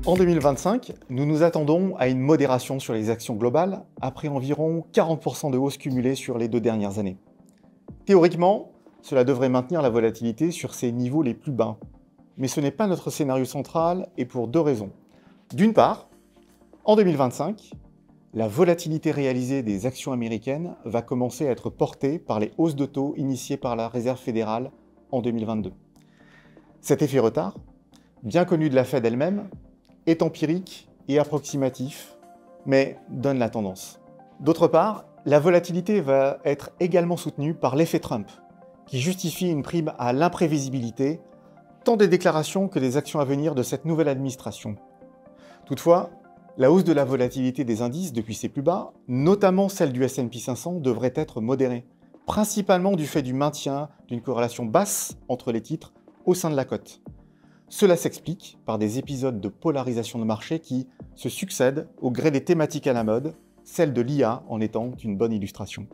En 2025, nous nous attendons à une modération sur les actions globales, après environ 40% de hausse cumulée sur les 2 dernières années. Théoriquement, cela devrait maintenir la volatilité sur ses niveaux les plus bas. Mais ce n'est pas notre scénario central et pour 2 raisons. D'une part, en 2025, la volatilité réalisée des actions américaines va commencer à être portée par les hausses de taux initiées par la Réserve fédérale en 2022. Cet effet retard, bien connu de la Fed elle-même, est empirique et approximatif, mais donne la tendance. D'autre part, la volatilité va être également soutenue par l'effet Trump, qui justifie une prime à l'imprévisibilité, tant des déclarations que des actions à venir de cette nouvelle administration. Toutefois, la hausse de la volatilité des indices depuis ses plus bas, notamment celle du S&P 500, devrait être modérée, principalement du fait du maintien d'une corrélation basse entre les titres au sein de la cote. Cela s'explique par des épisodes de polarisation de marché qui se succèdent au gré des thématiques à la mode, celle de l'IA en étant une bonne illustration.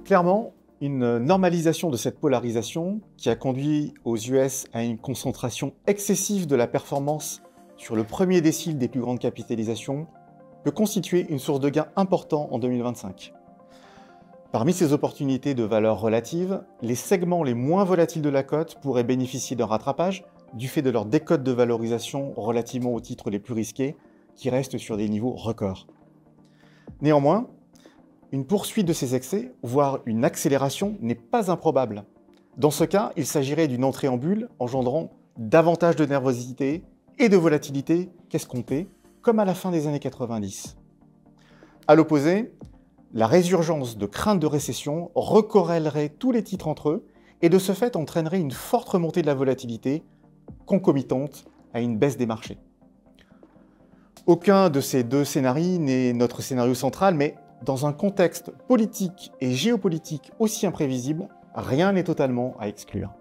Clairement, une normalisation de cette polarisation, qui a conduit aux US à une concentration excessive de la performance sur le premier décile des plus grandes capitalisations, peut constituer une source de gains important en 2025. Parmi ces opportunités de valeur relative, les segments les moins volatiles de la cote pourraient bénéficier d'un rattrapage du fait de leur décote de valorisation relativement aux titres les plus risqués, qui restent sur des niveaux records. Néanmoins, une poursuite de ces excès, voire une accélération, n'est pas improbable. Dans ce cas, il s'agirait d'une entrée en bulle engendrant davantage de nervosité et de volatilité qu'escompté, comme à la fin des années 90. À l'opposé, la résurgence de crainte de récession recorrèlerait tous les titres entre eux et de ce fait entraînerait une forte remontée de la volatilité concomitante à une baisse des marchés. Aucun de ces 2 scénarios n'est notre scénario central, mais dans un contexte politique et géopolitique aussi imprévisible, rien n'est totalement à exclure.